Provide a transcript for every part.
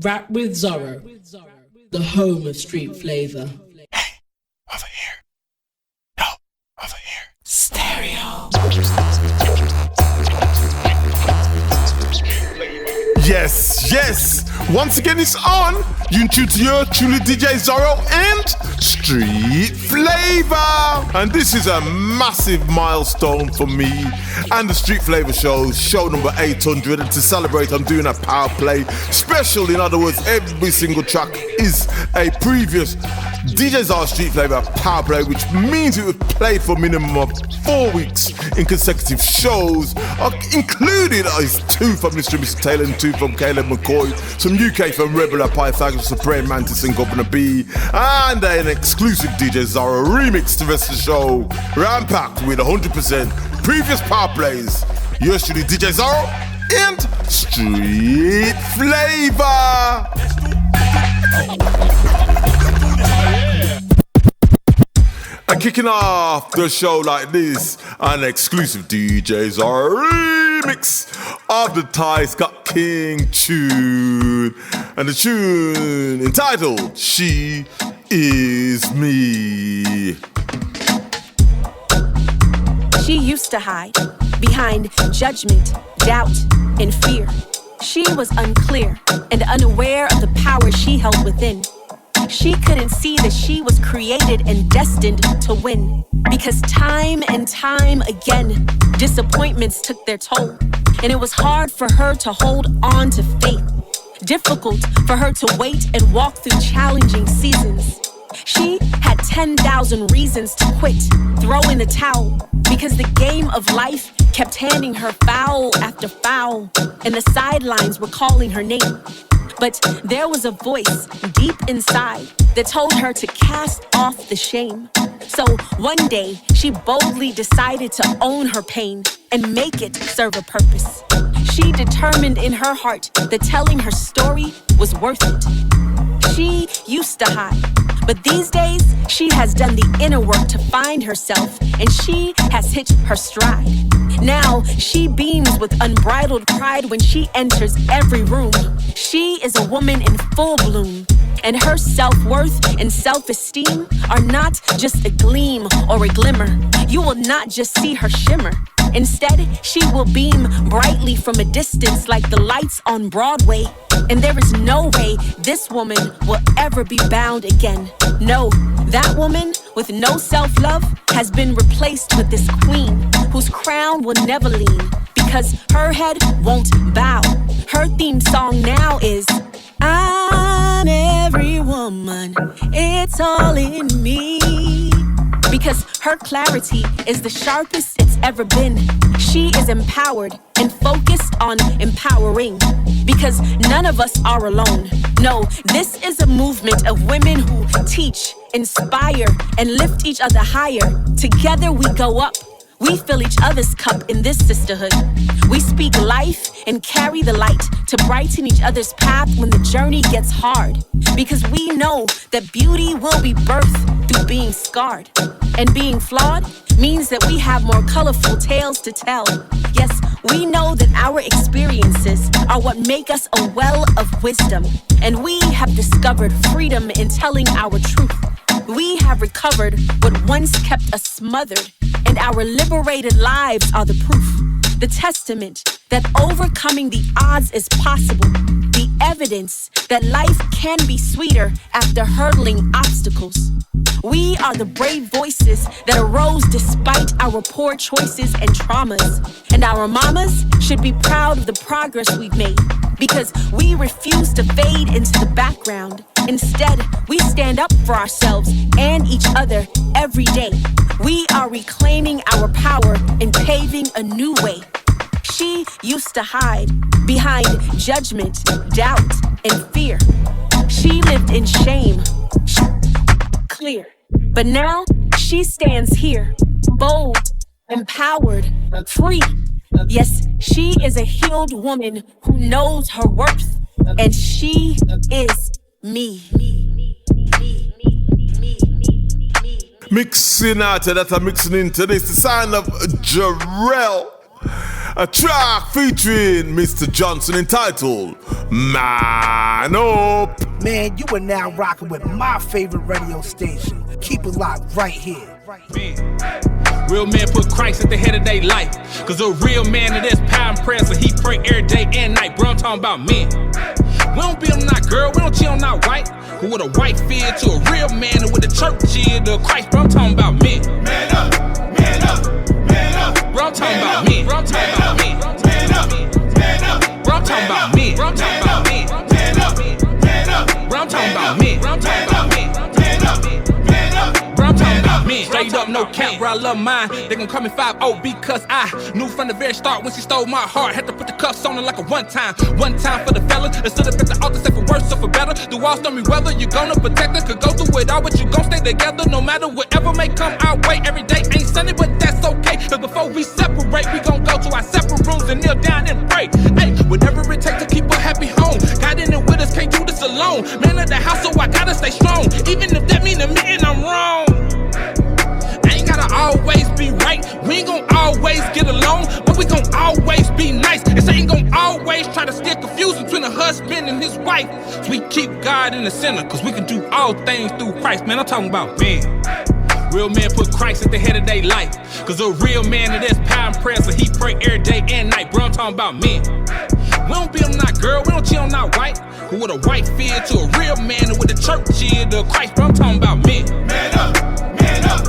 Rap with Zorro, the home of street flavor. Hey, over here. No, over here. Stereo. Yes, yes. Once again, it's on. You tune to your truly DJ Zorro and Street Flavor. And this is a massive milestone for me and the Street Flavor show number 800. And to celebrate, I'm doing a power play special. In other words, every single track is a previous DJ Zorro Street Flavor power play, which means it was played for a minimum of 4 weeks in consecutive shows. Included is 2 from Mr. and Mrs. Taylor and 2 from Caleb McCoy, some UK from Reblah, Pythagoras, Supreme, Mantis and Guvna B, and an exclusive DJ Zorro remix to the rest of the show, ram-packed with 100% previous power plays. Yours truly, DJ Zorro and Street Flavor. And kicking off the show like this, an exclusive DJ Zorro remix of the Ty Scott King tune. And the tune entitled She Is Me. She used to hide behind judgment, doubt, and fear. She was unclear and unaware of the power she held within. She couldn't see that she was created and destined to win. Because time and time again, disappointments took their toll. And it was hard for her to hold on to faith. Difficult for her to wait and walk through challenging seasons. She had 10,000 reasons to quit, throw in the towel. Because the game of life kept handing her foul after foul. And the sidelines were calling her name. But there was a voice deep inside that told her to cast off the shame. So one day, she boldly decided to own her pain and make it serve a purpose. She determined in her heart that telling her story was worth it. She used to hide, but these days, she has done the inner work to find herself, and she has hit her stride. Now, she beams with unbridled pride when she enters every room. She is a woman in full bloom, and her self-worth and self-esteem are not just a gleam or a glimmer. You will not just see her shimmer. Instead, she will beam brightly from a distance like the lights on Broadway. And there is no way this woman will ever be bound again. No, that woman with no self-love has been replaced with this queen whose crown will never lean because her head won't bow. Her theme song now is I'm every woman, it's all in me. Because her clarity is the sharpest it's ever been. She is empowered and focused on empowering. Because none of us are alone. No, this is a movement of women who teach, inspire, and lift each other higher. Together we go up. We fill each other's cup in this sisterhood. We speak life and carry the light to brighten each other's path when the journey gets hard. Because we know that beauty will be birthed through being scarred. And being flawed means that we have more colorful tales to tell. Yes, we know that our experiences are what make us a well of wisdom. And we have discovered freedom in telling our truth. We have recovered what once kept us smothered, and our liberated lives are the proof, the testament that overcoming the odds is possible, the evidence that life can be sweeter after hurdling obstacles. We are the brave voices that arose despite our poor choices and traumas, and our mamas should be proud of the progress we've made, because we refuse to fade into the background. Instead, we stand up for ourselves and each other every day. We are reclaiming our power and paving a new way. She used to hide behind judgment, doubt, and fear. She lived in shame, clear. But now, she stands here, bold, empowered, free. Yes, she is a healed woman who knows her worth, and she is me. Mixing out that I'm mixing into this, the sound of Jarrell a track featuring Mr. Johnson entitled Man Up. Man, you are now rocking with my favorite radio station. Keep it locked right here. Real men put Christ at the head of their life. Cause a real man of this power and prayer, so he pray every day and night. Bro, I'm talking about men. We don't be on that girl, we don't cheat on that white. Who with a white feel to a real man and with a church cheer to Christ. Bro, I'm talking about men. Man up, man up, man up. Bro, I'm talking about men. Bro, I'm talking about men. Man up, man up. Bro, I'm talking about men. Bro, I'm talking about men. Man up, man up. Bro, I'm talking about men. Bro, I'm talking about men. Man up, man up. Bro, I'm talking about men. Straight up, no cap, bro, I love mine. They gon' call me 5-0 because I knew from the very start when she stole my heart. Had to put the cuffs on her like a one time. One time for the fella. And stood up at the altar, say for worse or for better. Through all stormy weather, you gonna protect us. Could go through it all, but you gon' stay together. No matter whatever may come our way. Every day ain't Sunday, but that's okay. Cause before we separate, we gon' go to our separate rooms and kneel down and pray. Hey, whatever it takes to keep a happy home. God in it with us, can't do this alone. Man of the house, so I gotta stay strong. Even if that mean admitting I'm wrong. Gotta always be right. We ain't gon' always get along, but we gon' always be nice. And say ain't gon' always try to steer confusion between a husband and his wife. So we keep God in the center, cause we can do all things through Christ. Man, I'm talking about men. Real men put Christ at the head of their life. Cause a real man of this power and prayer, so he pray every day and night. Bro, I'm talking about men. We don't be on that girl, we don't cheat on that white. Who with a white feel to a real man and with a church cheer to Christ. Bro, I'm talking about men. Man up, man up.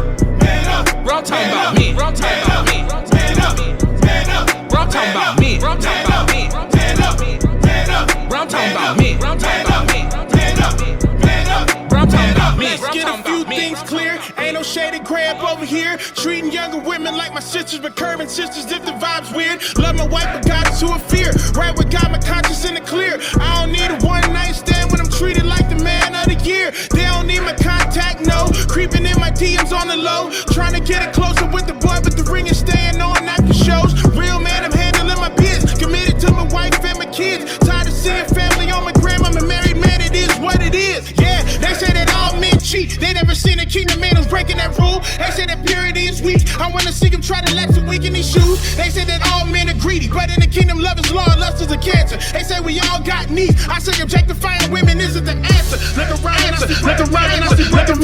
Bro, I'm talking about me. Bro, I'm talking about me. Man up, man up. Bro, I'm talking about me. Bro, I'm talking about me. Man up, man up. Bro, I'm talking about me. Bro, I'm talking about me. Man up, man up. Bro, I'm talking about me. Let's get a few things clear. Ain't no shady crab over here. Treating younger women like my sisters, but curving sisters if the vibe's weird. Love my wife, but got into a fear. Right with God, my conscience in the clear. I don't need a one night stand when I'm treated like the man of the year. They don't need my contact, no. Creeping in my DMs on the low. Trying to get it closer with the boy, but the ring is staying on after shows. Real man, I'm handling my biz. Committed to my wife and my kids. Tired of seeing family on my gram. I'm a married man, it is what it is. Yeah, they say that all men cheat. They never seen a kingdom man who's breaking that rule. They say that purity is weak. I wanna see him try to let some weak in these shoes. They say that all men are greedy, but in the kingdom love is law and lust is a cancer. They say we all got needs. I say objectifying women isn't the answer. Look around, look around, look around.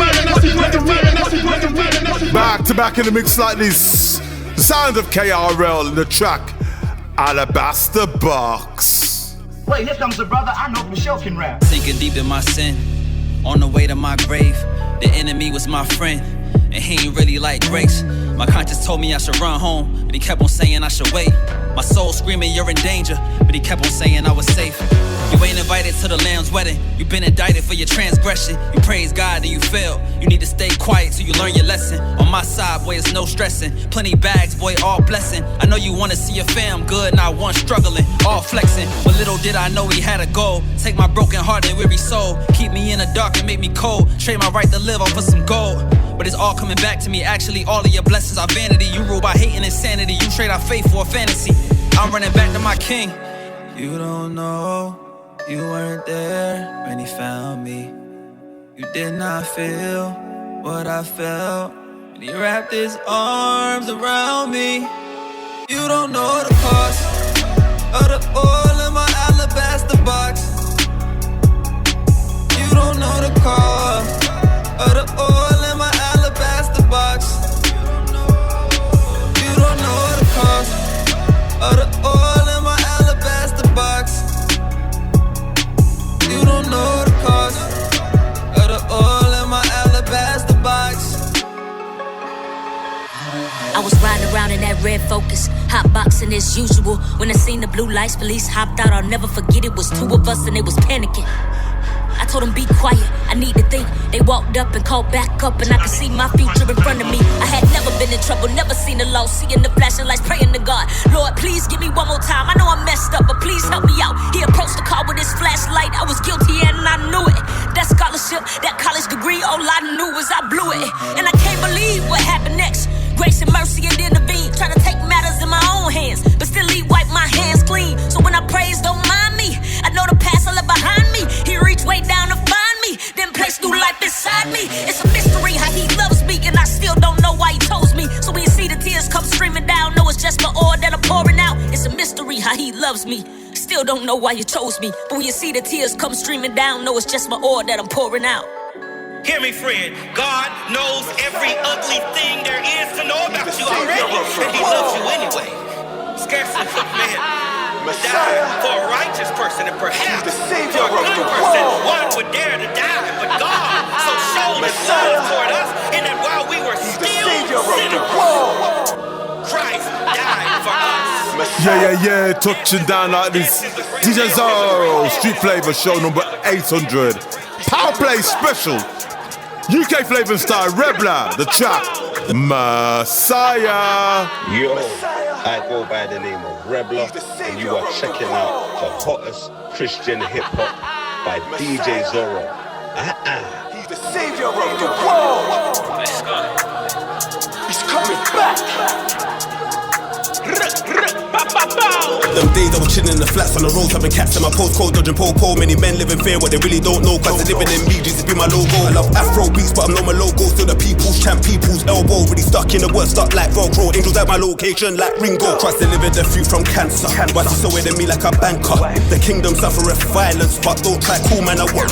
Back to back in the mix like this. The sound of KRL in the track Alabaster Box. Wait, here comes the brother I know for sure can rap. Sinking deep in my sin, on the way to my grave. The enemy was my friend, and he ain't really like grace. My conscience told me I should run home, but he kept on saying I should wait. My soul screaming you're in danger, but he kept on saying I was safe. You ain't invited to the lamb's wedding. You been indicted for your transgression. You praise God and you fail. You need to stay quiet till you learn your lesson. On my side, boy, it's no stressing. Plenty bags, boy, all blessing. I know you wanna see your fam good, not one struggling, all flexing. But little did I know he had a goal. Take my broken heart and weary soul. Keep me in the dark and make me cold. Trade my right to live off for some gold. But it's all coming back to me. Actually, all of your blessings are vanity. You rule by hate and insanity. You trade our faith for a fantasy. I'm running back to my king. You don't know, you weren't there when he found me. You did not feel what I felt when he wrapped his arms around me. You don't know the cost of the oil in my alabaster box. You don't know the cost of the oil in my alabaster box. You don't know the cost of the oil in my alabaster box. You don't know the cost of the oil in my alabaster box. I was riding around in that red Focus, hot boxing as usual. When I seen the blue lights, police hopped out. I'll never forget it. Was two of us and they was panicking. I told them be quiet, I need to think. They walked up and called back up, and I could see my future in front of me. I had never been in trouble, never seen a loss. Seeing the flashing lights, praying to God, Lord, please give me one more time. I know I messed up, but please help me out. He approached the car with his flashlight. I was guilty and I knew it. That scholarship, that college degree, all I knew was I blew it. And I can't believe what happened next. Grace and mercy and intervene, trying to take matters in my own hands, but still he wiped my hands clean. So when I praise, don't mind me. I know the past I left behind me. He reached way down to find me, then placed new life inside me. It's a mystery how he loves me, and I still don't know why he chose me. So when you see the tears come streaming down, know it's just my oil that I'm pouring out. It's how he loves me. Still don't know why you chose me, but when you see the tears come streaming down, know it's just my oil that I'm pouring out. Hear me, friend. God knows every ugly thing there is to know about you already, and he loves you anyway. Scarcely took man die for a righteous person, and perhaps for a good person, one would dare to die. But God so showed his love toward us, in that while we were still sinners, Christ died for us. Yeah, touching down like this. DJ Zorro, Street Flavor show number 800. PowerPlay special. UK Flavor style Reblah, the track Messiah. Yo, I go by the name of Reblah, and you are checking out the hottest Christian hip hop by DJ Zorro. He's the savior of the world. He's coming back. Them days I was chilling in the flats on the roads, having cats in my postcode, dodging po-po. Many men live in fear what they really don't know, cause they're living in BGs to be my logo. I love Afro beats, but I'm not my logo. Still the people's champ, people's elbow. Really stuck in the word, stuck like Velcro. Angels at my location like Ringo. Christ delivered the few from cancer. Why she so away to me like a banker? The kingdom suffereth violence, but don't try cool man I work.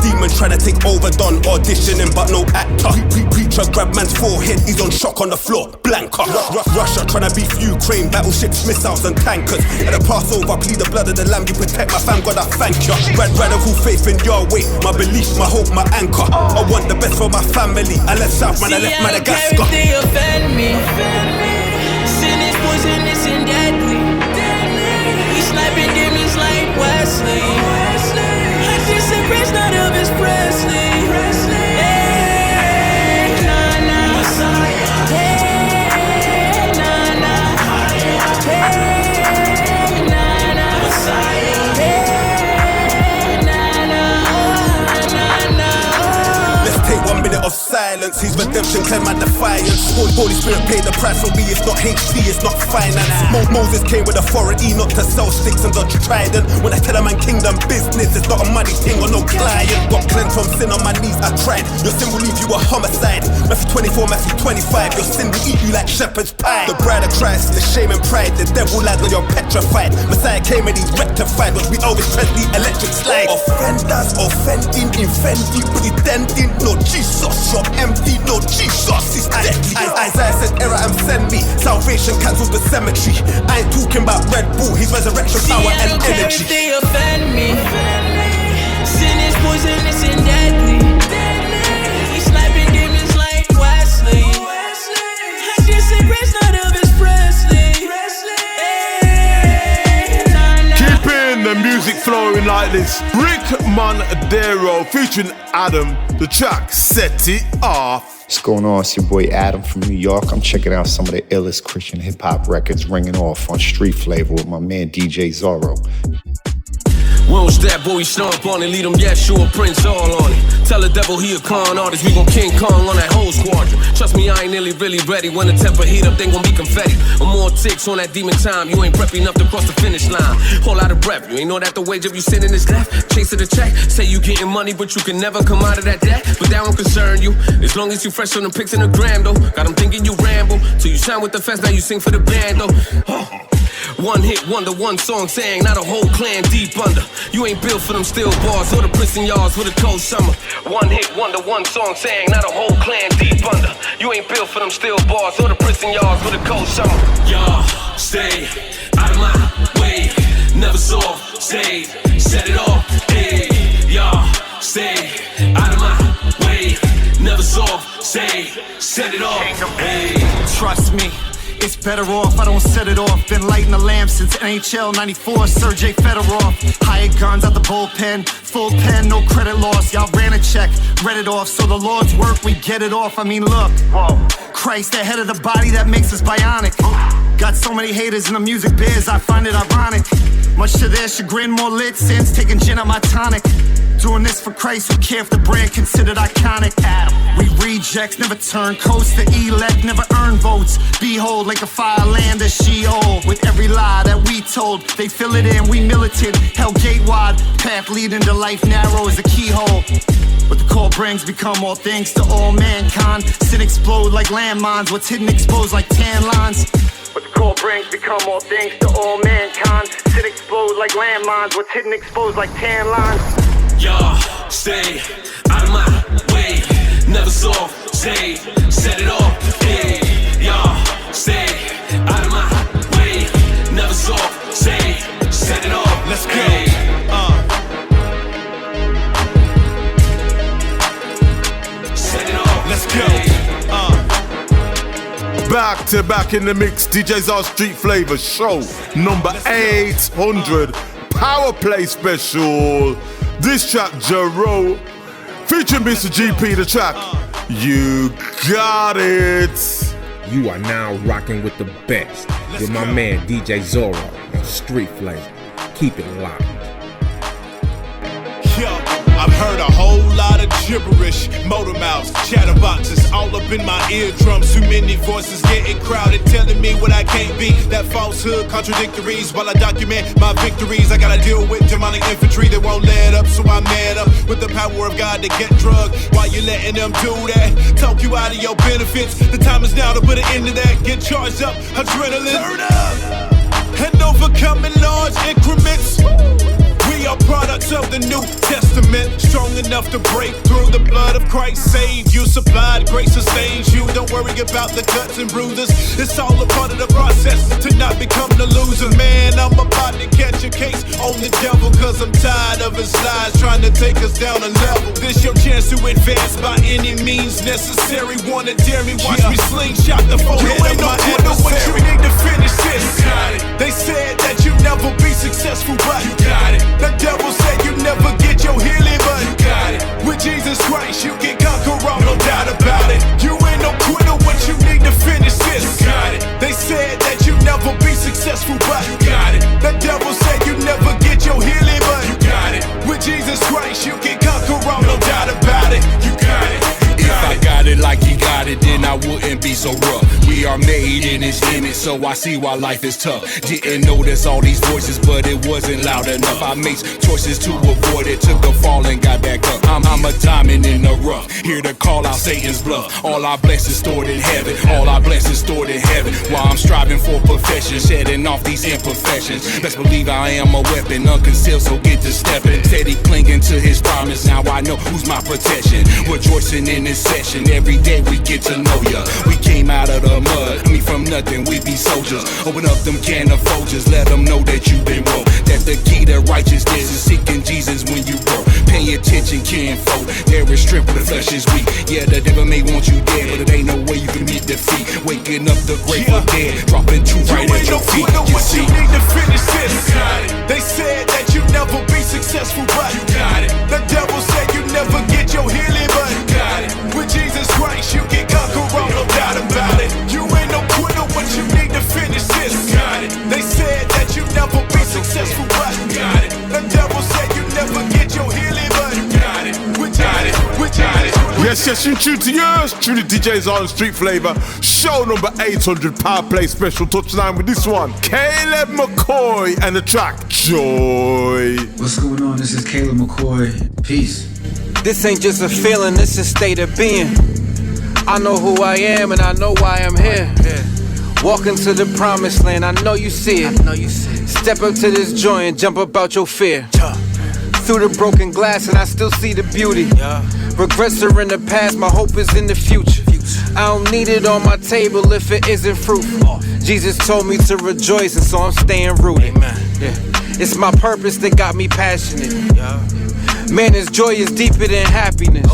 Demon trying to take over, done auditioning, but no actor. Preacher grab man's forehead, he's on shock on the floor, blanker. Russia trying to beef Ukraine, battleships, missiles and tankers. At the Passover, plead the blood of the lamb, you protect my fam, God I thank you. Radical faith in Yahweh, my belief, my hope, my anchor. I want the best for my family. I left South, man, I left Madagascar. They offend me. Sin is poisonous and deadly. We sniping demons like Wesley. I just embrace not Elvis Presley. Hey, nah, Messiah. Hey, nah. Hey. Of silence, his redemption claim my defiance. Holy Spirit paid the price for me. It's not HD, it's not finance. Moses came with authority not to sell sticks and dodge trident. When I tell a man kingdom business, it's not a money thing or no client. Got cleansed from sin on my knees, I tried. Your sin will leave you a homicide. Matthew 24, Matthew 25. Your sin will eat you like shepherd's pie. The bride of Christ, the shame and pride. The devil lies when you're petrified. Messiah came and he's rectified. But we always Presley electric slide. Offenders, offending, infending, pretending. No Jesus. Shop empty, no Jesus is deadly. Isaiah said, error and send me. Salvation cancels the cemetery. I ain't talking about Red Bull, his resurrection power and energy. If they offend me. Sin is poisonous and deadly. We sniping demons like Wesley. I just embrace not Elvis Presley. Keeping the music flowing like this. Rik Montero featuring ATTAM. The track Set It Off. What's going on? It's your boy ATTAM from New York. I'm checking out some of the illest Christian hip-hop records ringing off on Street Flavor with my man DJ Zorro. We don't stab, boy, we stomp on it. Lead them, yeah, sure, Prince all on it. Tell the devil he a con artist, we gon' King Kong on that whole squadron. Trust me, I ain't nearly really ready. When the temper heat up, they gon' be confetti. Or more ticks on that demon time. You ain't preppy enough to cross the finish line. Whole lot of breath, you ain't know that the wage of you sitting is left. Chasing the check, say you getting money, but you can never come out of that debt. But that won't concern you, as long as you fresh on the pics in the gram, though. Got them thinking you ramble, till you sign with the fest, now you sing for the band, though. One hit wonder, one song sang, not a whole clan deep under. You ain't built for them steel bars or the prison yards with a cold summer. One hit wonder, one song sang, not a whole clan deep under. You ain't built for them steel bars or the prison yards with a cold summer. Y'all stay out of my way, never soft, stay, set it off. Hey, y'all stay out of my way, never soft, stay, set it off. Hey, trust me. It's better off, I don't set it off. Been lighting the lamp since NHL 94, Sergei Fedorov. Hired guns out the bullpen, full pen, no credit loss. Y'all ran a check, read it off, so the Lord's work, we get it off. I mean, look, Christ, the head of the body that makes us bionic. Got so many haters in the music biz, I find it ironic. Much to their chagrin, more lit since taking gin at my tonic. Doing this for Christ, who care if the brand considered iconic. We rejects, never turn coast to elect, never earn votes. Behold, like a fire land of Sheol. With every lie that we told, they fill it in, we militant. Hell gate wide, path leading to life narrow as a keyhole. What the call brings become all things to all mankind. Sin explode like landmines, what's hidden exposed like tan lines. What the call brings things, become all things to all mankind. Sit explode like landmines, what's hidden exposed like tan lines. Y'all stay out of my way. Never soft, say, set it off. Hey, y'all stay out of my way. Never soft, say, set it off. Let's go. Hey. Set it off. Let's go. Back to back in the mix, DJ's our Street Flavor show number 800 PowerPlay special. This track, Jaroe, featuring Mr. GP, the track, You Got It. You are now rocking with the best with my man DJ Zorro on Street Flavor. Keep it locked. Yo, I've heard a whole lot of gibberish, motor mouths, chatterboxes, all up in my eardrums. Too many voices getting crowded, telling me what I can't be. That falsehood, contradictories, while I document my victories. I gotta deal with demonic infantry that won't let up, so I man up with the power of God to get drugged. While you letting them do that, talk you out of your benefits. The time is now to put an end to that. Get charged up, adrenaline, turn up, and overcome in large increments. We are products of the New Testament, strong enough to break through. The blood of Christ saved you, supplied grace sustains you. Don't worry about the cuts and bruises, it's all a part of the process to not become the loser. Man, I'm about to catch a case on the devil, cause I'm tired of his lies trying to take us down a level. This your chance to advance by any means necessary. Wanna dare me, watch me slingshot the forehead of my adversary. You need to finish this. You got it. They said that you never be successful, but you got it. The devil said you never get your healing, but you got it. With Jesus Christ, you can conquer all, no doubt about it. You ain't no quitter, what you need to finish this. You got it. They said that you never be successful, but you got it. The devil said you never get your healing, but you got it. With Jesus Christ, you can conquer all, no doubt about it. You got it. If I got it like he got it, then I wouldn't be so rough. We are made in his image, so I see why life is tough. Didn't notice all these voices, but it wasn't loud enough. I made choices to avoid it, took a fall and got back up. I'm a diamond in the rough, here to call out Satan's bluff. All our blessings stored in heaven, all our blessings stored in heaven. While I'm striving for perfection, shedding off these imperfections. Best believe I am a weapon, unconcealed, so get to stepping. Steady clinging to his promise, now I know who's my protection. Rejoicing in this session, every day we get to know ya. We came out of the mud, from nothing, we be soldiers. Open up them can of Folgers, let them know that you been woke. That the key to righteousness is seeking Jesus when you broke. Pay attention, kinfolk, there is strength when the flesh is weak. Yeah, the devil may want you dead, but it ain't no way you can meet defeat. Waking up the grateful dead, dropping truth right at your feet. You see, you need to finish this. You got it. They said that you never be successful, but you got it. The devil said you never get your healing, but you got it. With Jesus Christ, you can conquer all, no doubt about it. You ain't no quitter, what you need to finish this. You got it. They said that you never be successful, but you got it. The devil said you never get your healing, but you got it. We got it. We got it. Yes, you tune to yours. Truly DJs on Street Flavor. Show number 800 PowerPlay special touchline with this one. Caleb McCoy and the track Joy. What's going on? This is Caleb McCoy. Peace. This ain't just a feeling, this is state of being. I know who I am and I know why I'm here. Walking to the promised land, I know you see it. Step up to this joint and jump up out your fear. Through the broken glass and I still see the beauty. Regrets are in the past, my hope is in the future. I don't need it on my table if it isn't fruitful. Jesus told me to rejoice and so I'm staying rooted. It's my purpose that got me passionate. Man, this joy is deeper than happiness.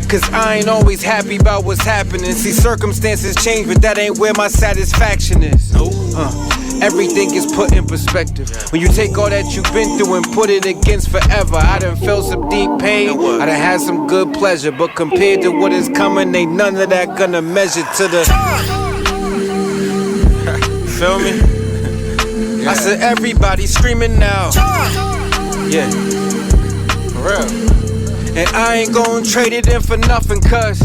Cause I ain't always happy about what's happening. See, circumstances change, but that ain't where my satisfaction is. Everything is put in perspective. When you take all that you've been through and put it against forever. I done felt some deep pain, I done had some good pleasure. But compared to what is coming, ain't none of that gonna measure to the... Feel me? I said everybody screaming now. Yeah, for real. And I ain't gon' trade it in for nothing, cause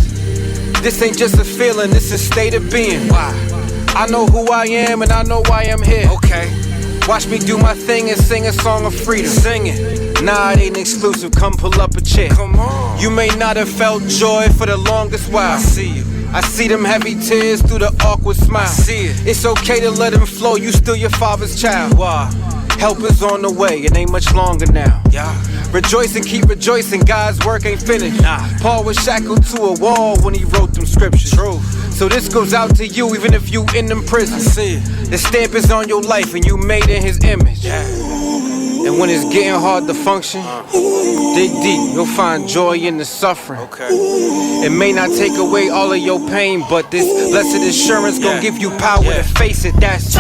this ain't just a feeling, this is state of being. Why? I know who I am and I know why I'm here. Watch me do my thing and sing a song of freedom. Sing it. Nah, it ain't exclusive, come pull up a chair. Come on. You may not have felt joy for the longest while. I see you. I see them heavy tears through the awkward smile. It's okay to let them flow, you still your father's child. Help is on the way, it ain't much longer now. Rejoice and keep rejoicing, God's work ain't finished. Paul was shackled to a wall when he wrote them scriptures. So this goes out to you even if you in them prisons. The stamp is on your life and you made in his image. And when it's getting hard to function, dig deep, you'll find joy in the suffering. It may not take away all of your pain, but this blessed assurance gon' give you power to face it. That's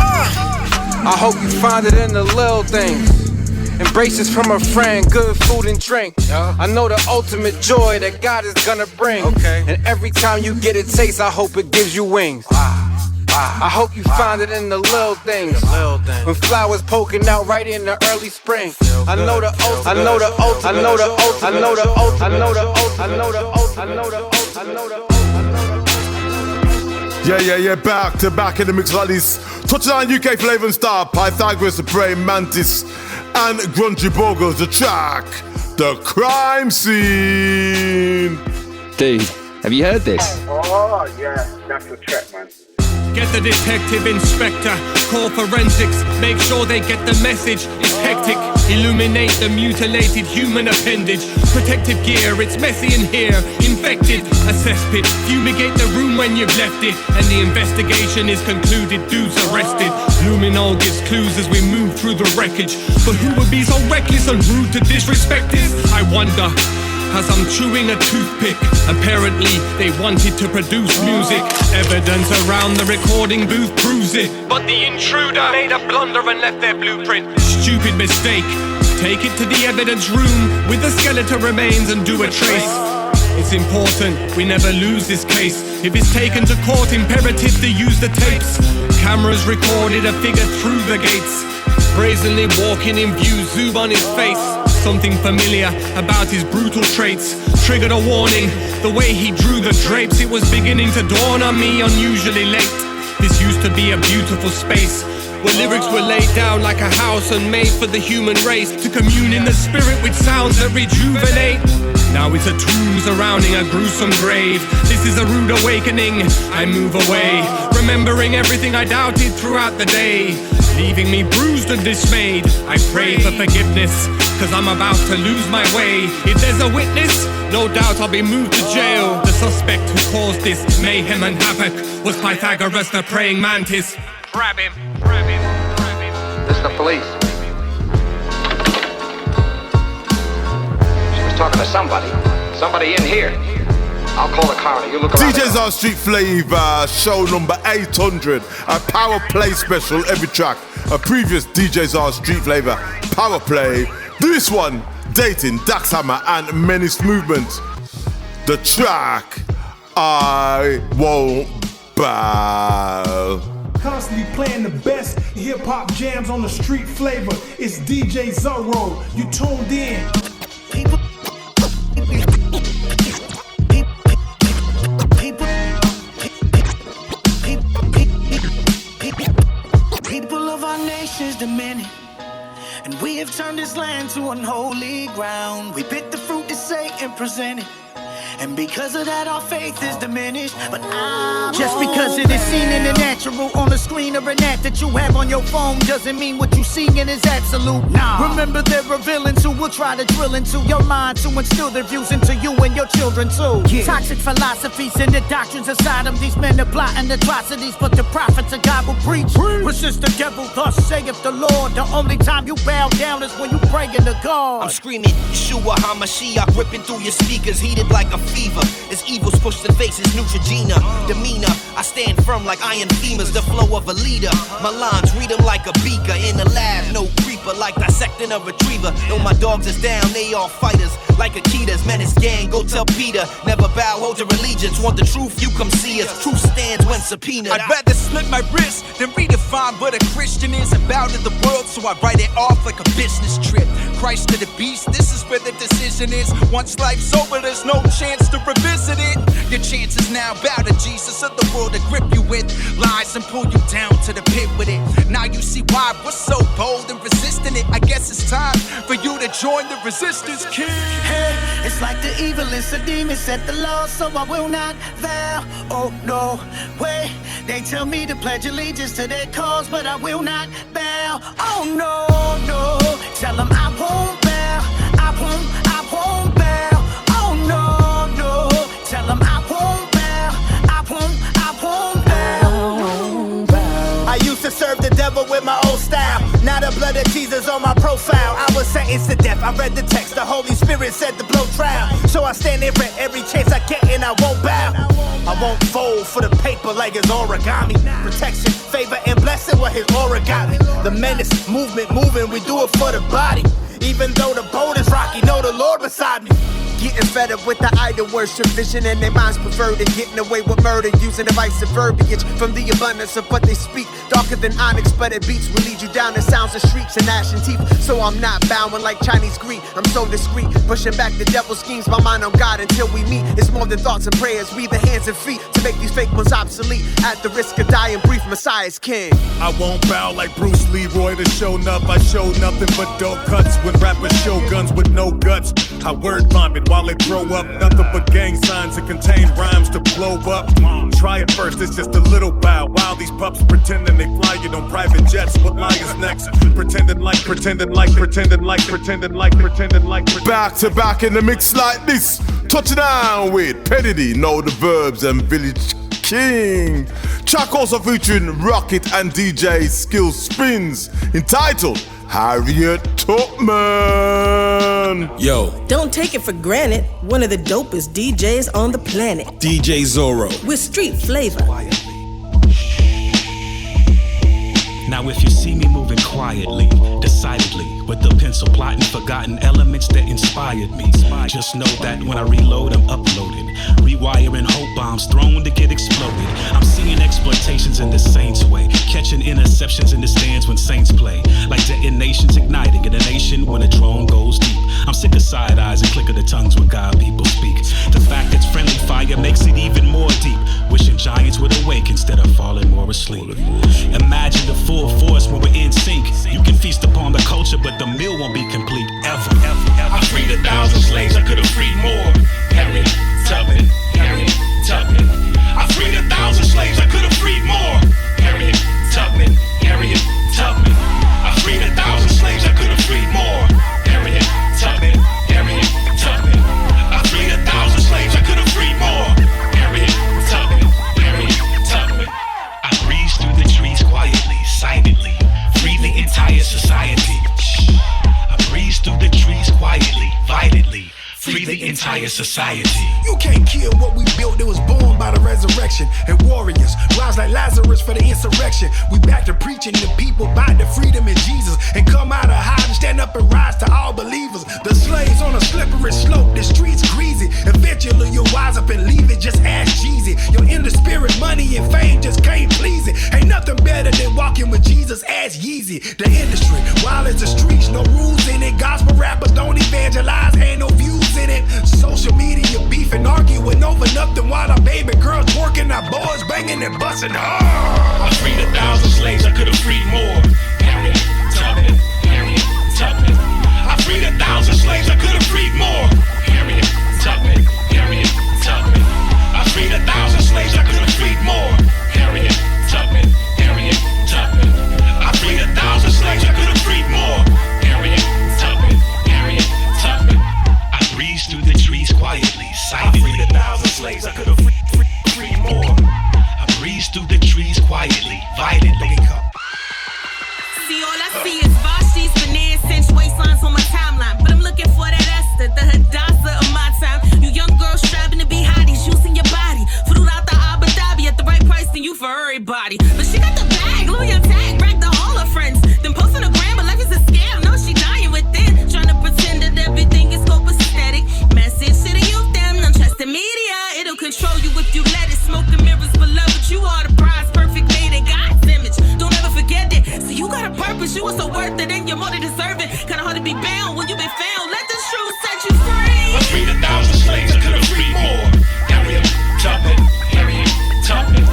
I hope you find it in the little things. Embraces from a friend, good food and drink. I know the ultimate joy that God is gonna bring. And every time you get a taste, I hope it gives you wings. I hope you find it in the little things. When flowers poking out right in the early spring. I know the oath, I know the oath, I know the oath, I know the oath, I know the oath, I know the oath, I know the oath, I know the oath. Yeah, back to back in the mix like this. Touchdown UK Flava and Star, Pythagoras, the Parry, Mantis, and Grungy Boguez, the track, The Crime Scene. Dude, have you heard this? Oh, yeah, that's the track, man. Get the detective inspector, call forensics, make sure they get the message. It's hectic, illuminate the mutilated human appendage. Protective gear, it's messy in here, infected. A cesspit, fumigate the room when you've left it. And the investigation is concluded, dudes arrested. Luminol gives clues as we move through the wreckage. But who would be so reckless and rude to disrespect this? I wonder. As I'm chewing a toothpick, apparently they wanted to produce music. Evidence around the recording booth proves it. But the intruder made a blunder and left their blueprint. Stupid mistake. Take it to the evidence room with the skeleton remains and do a trace. It's important we never lose this case. If it's taken to court, imperative to use the tapes. Cameras recorded a figure through the gates, brazenly walking in view, zoom on his face. Something familiar about his brutal traits triggered a warning. The way he drew the drapes, it was beginning to dawn on me, unusually late. This used to be a beautiful space where lyrics were laid down like a house and made for the human race to commune in the spirit with sounds that rejuvenate. Now it's a tomb surrounding a gruesome grave. This is a rude awakening. I move away, remembering everything I doubted throughout the day, leaving me bruised and dismayed. I pray for forgiveness, cause I'm about to lose my way. If there's a witness, no doubt I'll be moved to jail. The suspect who caused this mayhem and havoc was Pythagoras, the praying mantis. Grab him, grab him, grab him. This is the police. She was talking to somebody in here. I'll call the coroner, you look around. DJs are Street Flava, show number 800. A power play special, every track. A previous DJs are Street Flava power play. This one, Datin, Hamma, and Menace movement. The track, I Won't Bow. Constantly playing the best hip-hop jams on the Street Flava. It's DJ Zorro. You tuned in. People of our nation's demanding, and we have turned this land to unholy ground. We pick the fruit that Satan presented, and because of that our faith is diminished. But just because it is seen in the natural on the screen or an app that you have on your phone doesn't mean what you seeing is absolute. Remember there are villains who will try to drill into your mind to instill their views into you and your children too. Toxic philosophies and the doctrines inside them. These men are plotting atrocities, but the prophets of God will preach. Resist the devil, thus saith the Lord. The only time you bow down is when you pray in the God. I'm screaming Yeshua HaMashiach, ripping through your speakers, heated like a fever. As evils push the faces, Neutrogena demeanor. I stand firm like iron femurs, the flow of a leader. My lines read them like a beaker in the lab, no creeper like dissecting a retriever. Though my dogs is down, they all fighters like Akitas. Menace gang, go tell Peter. Never bow, hold your allegiance. Want the truth, you come see us. Truth stands when subpoenaed. I'd rather slit my wrist than redefine what a Christian is and bow to the world, so I write it off like a business trip. Christ to the beast, this is where the decision is. Once life's over, there's no chance to revisit it. Your chances now, bow to Jesus of the world to grip you with lies and pull you down to the pit with it. Now you see why we're so bold and resisting it. it. I guess it's time for you to join the resistance, kid. Hey, it's like the evil is a demon set the law, so I will not vow. Oh no, wait, they tell me to pledge allegiance to their cause, but I will not bow. Oh no, no, tell them I won't bow. I won't bow. Oh no, no, tell them I won't bow. I won't bow. I used to serve the devil with my old style. Now the blood of Jesus on my profile. I was sentenced to death. I read the text. The Holy Spirit said to blow trial. So I stand there for every chance I get and I won't bow. I won't fold for the paper like it's origami. Protection, favor, and blessing what his aura got me. The menace, movement, moving, we do it for the body. Even though the boat is rocky, know the Lord beside me. Getting fed up with the idol worship vision and their minds perverted. Getting away with murder, using divisive verbiage from the abundance of what they speak. Darker than onyx, but it beats will lead you down the sounds of shrieks and ashen teeth. So I'm not bowing like Chinese greed. I'm so discreet, pushing back the devil's schemes. My mind on God until we meet. It's more than thoughts and prayers. We the hands and feet to make these fake ones obsolete. At the risk of dying brief, Messiah's king. I won't bow like Bruce Leroy to show enough. I show nothing but dope cuts when rappers show guns with no guts. I word vomit while they throw up nothing but gang signs that contain rhymes to blow up. Try it first, it's just a little bow. While these pups pretending they fly you on private jets. What lie is next? Pretending like. Back to back in the mix like this. Touch it down with Pettidee, KnowdaVerbs, and Village King. Track also featuring Rocket and DJ Skillspinz, entitled Harriet Tubman. Yo. Don't take it for granted. One of the dopest DJs on the planet. DJ Zorro. With street flavor. Now if you see me moving quietly, decidedly, with the pencil plotting forgotten elements that inspired me, just know that when I reload, I'm uploading, rewiring hope bombs thrown to get exploded. I'm seeing exploitations in the saints' way, catching interceptions in the stands when saints play, like detonations igniting in a nation when a drone goes deep. I'm sick of side eyes and click of the tongues when God people speak. The fact that friendly fire makes it even more deep, wishing giants would awake instead of falling more asleep. Imagine the full force when we're in sync. You can feast upon the culture, but the meal won't be complete ever. I freed 1,000 slaves, I could have freed more. Harriet Tubman, Harriet Tubman. I freed 1,000 slaves, I could have freed more. Harriet Tubman, Harriet Tubman. I freed 1,000 slaves, I could have freed more. Harriet Tubman, Harriet Tubman. I freed 1,000 slaves, I could have freed more. Harriet Tubman, Harriet Tubman. I breeze through the trees quietly, silently, free the entire society. I breeze through the trees quietly, violently, free the entire society. You can't kill what we built, it was born by the resurrection. And warriors rise like Lazarus for the insurrection. We back to preaching to people by the freedom in Jesus. And come out of hiding, stand up and rise to all believers. The slaves on a slippery slope, the streets greasy. Eventually you'll wise up and leave it, just ask Jeezy. You're in the spirit, money and fame just can't please it. Ain't nothing better than walking with Jesus, ask Yeezy. The industry, while it's the streets, no rules in it. Gospel rappers don't evangelize, ain't no views in it. Social media beef and arguing over nothing while our baby girls twerking, our boys banging and busting hard. I freed 1,000 slaves, I could have freed more. Harriet Tubman, Harriet Tubman. I freed 1,000 slaves, I could have freed more. Harriet Tubman, Harriet Tubman. I freed 1,000 slaves, I could have freed more. Harriet Tubman, Harriet Tubman. I freed 1,000 slaves, I could have freed more. Harriet Tubman, Harriet Tubman. I breeze through the trees quietly, silently. I freed 1,000 slaves, I could have freed more. I breeze through the trees quietly, violently. See, all I see is Vashi's bananas, cinch waistlines on my timeline. But I'm looking for that Esther, the Hadassah of my time. You young girls striving to be hotties, using your body. Flew out the Abu Dhabi at the right price than you for everybody. But she got the bag, loyal tag, racked the all her friends. Then post on the gram, but life is a scam. No, she dying within, trying to pretend that everything is copacetic. Message to the youth, them don't trust the media. It'll control you if you let it. Smoke and mirrors below, but you are the prize, perfect made in God's image. Don't ever forget it. So you got a purpose, you are so worth it, and you're more than deserving. Kinda hard to be bound when you've been found. Let the truth set you free. I freed 1,000 slaves, I could have freed more. Harriet Tubman, Harriet Tubman.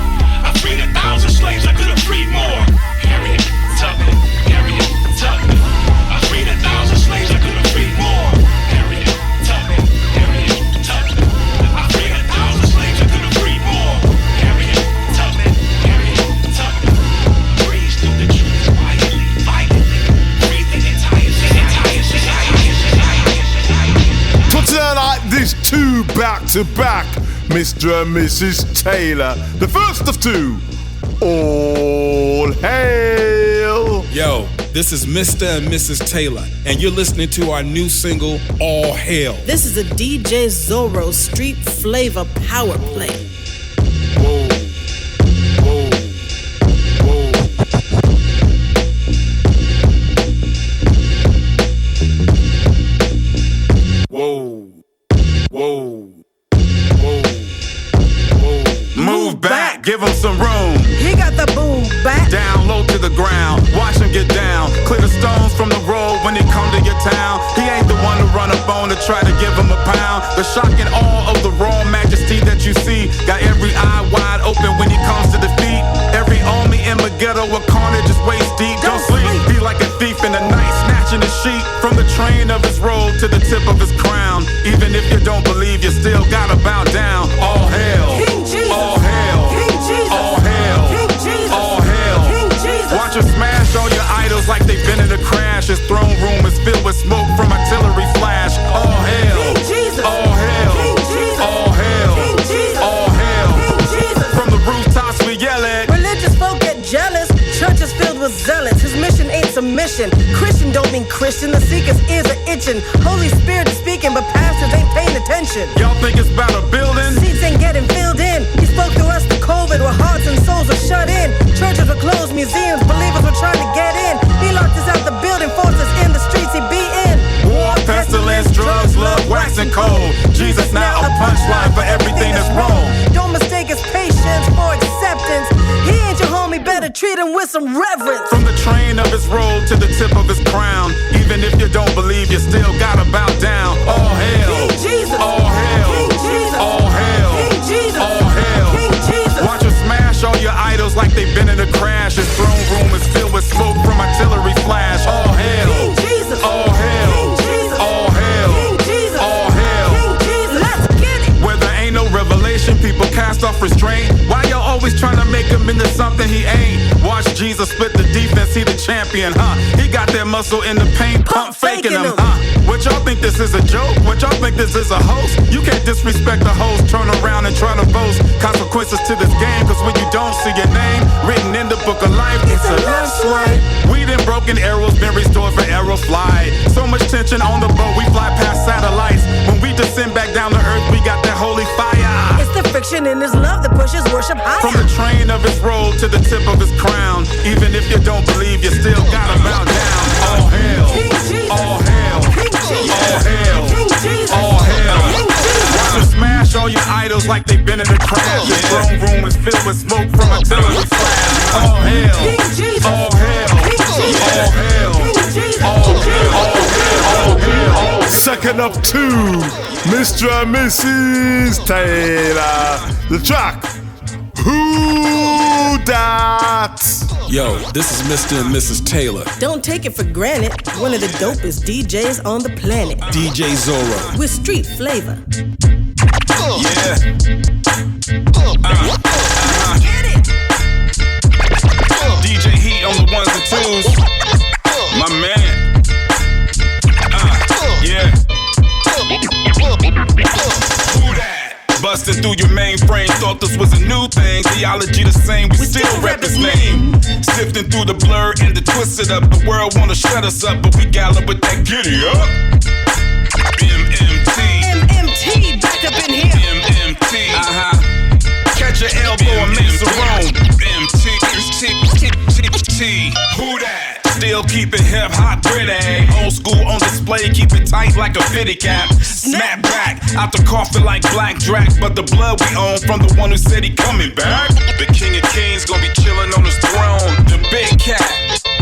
I freed 1,000 slaves, I could have freed more. Harriet Tubman, Harriet Tubman. I 2 back-to-back Mr. and Mrs. Taylor. The first of 2. All hail! Yo, this is Mr. and Mrs. Taylor, and you're listening to our new single, All Hail. This is a DJ Zorro Street Flava PowerPlay. Whoa, whoa, whoa. Whoa, whoa, whoa, whoa. Move back, give him some room. He got the boom back. Down low to the ground, watch him get down. Clear the stones from the road when he come to your town. He ain't the one to run up on to try to give him a pound. The shock and awe of the raw majesty that you see got every eye wide open when he comes to defeat. Every army in the ghetto with carnage is waist deep. Don't sleep, be like a thief in the night, snatching the sheep from the train of his robe to the tip of his crown. Even if you don't believe, you still gotta bow down. All hail, King Jesus. all hail, King Jesus. all hail, King Jesus. all hail. King Jesus. Watch him smash all your idols like they've been in a crash. His throne room is filled with smoke from artillery flash. All hail, King Jesus. all hail, King Jesus. all hail, King Jesus. all hail. King Jesus. From the rooftops we yell at. Religious folk get jealous. Church is filled with zealots. His mission ain't submission. Christian don't mean Christian. The seeker's ears are itching. Holy Spirit is speaking, but pastors ain't paying attention. Y'all think it's about a building? Seats ain't getting filled in. He spoke to us through COVID where hearts and souls were shut in. Churches were closed, museums, believers were trying to get in. He locked us out the building, forced us in the streets he be in. War, pestilence, drugs, love, wax and cold. Jesus now a punchline for everything that's wrong. Don't mistake his patience for acceptance. He ain't your homie, better treat him with some reverence. From the train of his robe to the tip of his crown. Even if you don't believe, you still gotta bow down. All hail, King Jesus. all hail, King Jesus. all hail, King Jesus. all hail. King Jesus. Watch him smash all your idols like they've been in a crash. His throne room is filled with smoke from artillery flash. All hail, King Jesus. all hail, King Jesus. all hail, King Jesus. all hail. King Jesus. Let's get it. Where there ain't no revelation, people cast off restraint. Why y'all always trying to make him into something he ain't? Watch Jesus split the defense, he the champion, huh? He got that muscle in the paint, pump faking him, huh? What y'all think this is a joke? What y'all think this is a host? You can't disrespect the host, turn around and try to boast. Consequences to this game, cause when you don't see your name written in the book of life, it's a left swipe. We done broken arrows, been restored for arrow flight. So much tension on the boat, we fly past satellites. When we descend back down to earth, we got that holy fire. It's the friction in his love that pushes worship higher. From the train of his robe to the tip of his crown. Even if you don't believe, you still gotta bow down. All hail, King Jesus. all hail, King Jesus. all hail, King Jesus. all hail. King Jesus. Watch him smash all your idols like they've been in a crash. His throne room is filled with smoke from artillery flash. All hail, King Jesus. all hail, King Jesus. all hail, King Jesus. all hail, all hail, all hail. Second of 2, Mr. and Mrs. Taylor. The track, Who Dat? Yo, this is Mr. and Mrs. Taylor. Don't take it for granted. One of the dopest DJs on the planet. DJ Zorro. With street flavor. Yeah. Get it! DJ Heat on the ones and twos. My man. Yeah. Who that? Busting through your mainframe, thought this was a new thing. Theology the same, we still rap his name. Sifting through the blur and the twisted up. The world wanna shut us up, but we gallop with that giddy up. MMT. MMT, back up in here. MMT. Catch your elbow and make some room. MMT. Who that? Still keep it hip hop gritty. Old school on display, keep it tight like a fitty cap. Snap back out the coffin like Black Drac, but the blood we own from the one who said he coming back. The King of Kings gonna be chilling on his throne. The big cat,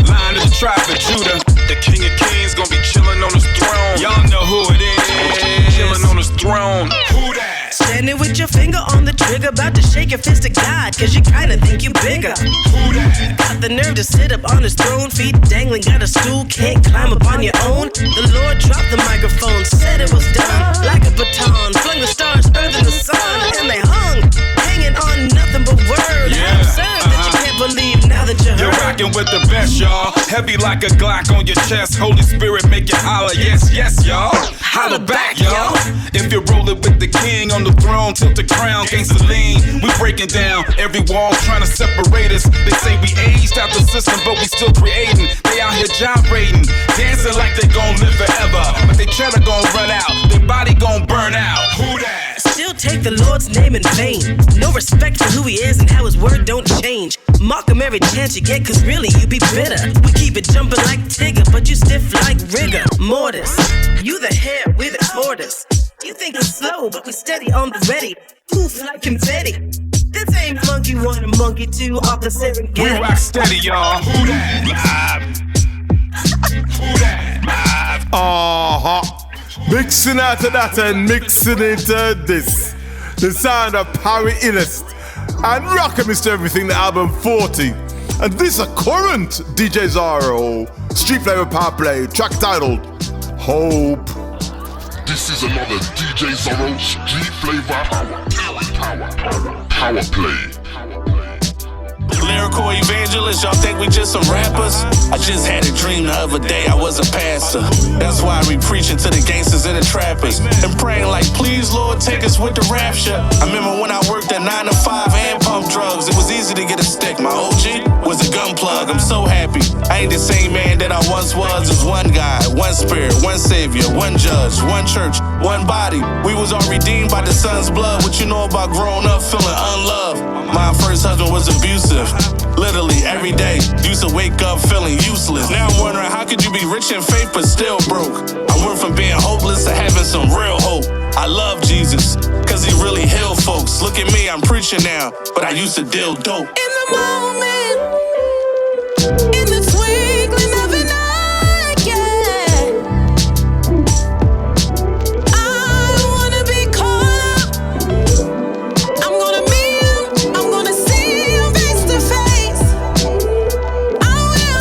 line of the tribe of Judah. The King of Kings gonna be chilling on his throne. Y'all know who it is. Chilling on his throne. Who that? Standing with your finger on the trigger, about to shake your fist at God, cause you kinda think you bigger. Who that? Got the nerve to sit up on his throne, feet dangling, got a stool, can't climb up on your own. The Lord dropped the microphone, said it was done, like a baton, flung the stars, earth and the sun, and they hung, hanging on nothing but words. Yeah, How absurd that you can't believe now that you heard. rockin' with the best, y'all. Heavy like a Glock on your chest. Holy Spirit make you holler, yes, yes, y'all. Holler back, y'all. If you're rolling with the king on the throne, tilt the crown, gangsta lean. We breaking down every wall, trying to separate us. They say we aged out the system, but we still creating. They out here gyrating, dancing like they gon' live forever. But they cheddar gon' run out, their body gon' burn out. Who that? Still take the Lord's name in vain. No respect for who he is and how his word don't change. Mock him every chance you get, cause really you be bitter. We keep it jumping like Tigger, but you stiff like rigor mortis. You the hair, we the tortoise. You think it's slow, but we steady on the ready. Poof like confetti. This ain't monkey one and monkey two off the Serengeti. We rock steady, y'all. Who that? Who that? Mixing out of that and mixing into this. The sound of Parry, Illest and Rocka, Mreverything, the album 40. And this a current DJ Zorro Street Flavor PowerPlay track titled Hope. This is another DJ Zorro Street Flavor PowerPlay. Lyrical evangelist, y'all think we just some rappers? I just had a dream the other day I was a pastor. That's why we preaching to the gangsters and the trappers and praying like, please Lord, take us with the rapture. I remember when I worked at 9 to 5 and pumped drugs. It was easy to get a stick. My OG was a gun plug. I'm so happy I ain't the same man that I once was. There's one God, one spirit, one savior, one judge, one church, one body. We was all redeemed by the son's blood. What you know about growing up feeling unloved? My first husband was abusive. Literally every day, used to wake up feeling useless. Now I'm wondering, how could you be rich in faith but still broke? I went from being hopeless to having some real hope. I love Jesus, cause he really healed folks. Look at me, I'm preaching now, but I used to deal dope. In the moment, in the twinkling of an eye, yeah. I wanna be caught up. I'm gonna meet him, I'm gonna see him face to face. I will.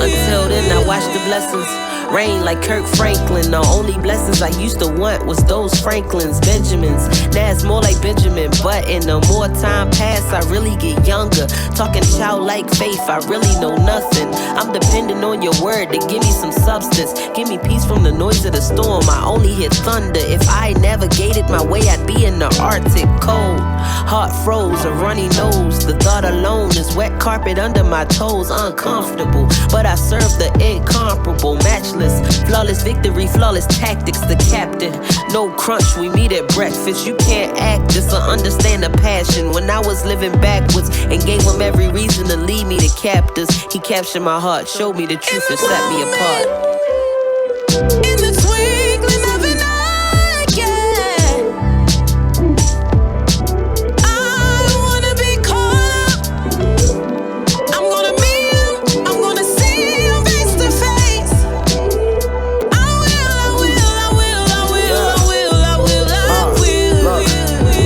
Until then, I watch the blessings rain like Kirk Franklin. The only blessings I used to want was those Franklins, Benjamins. Now it's more like Benjamin, but in the more time pass, I really get younger. Talking childlike faith, I really know nothing. I'm depending on your word to give me some substance. Give me peace from the noise of the storm. I only hear thunder. If I navigated my way, I'd be in the Arctic cold. Heart froze, a runny nose. The thought alone is wet carpet under my toes. Uncomfortable, but I serve the incomparable, matchless, flawless victory, flawless tactics. The captain, no crunch. We meet at breakfast. You can't act this or understand the passion. When I was living backwards and gave him every reason to lead me to captors, he captured my heart, showed me the truth, and set me apart. In the twinkling of an eye, yeah. I wanna be caught up. I'm gonna meet him, I'm gonna see him face to face.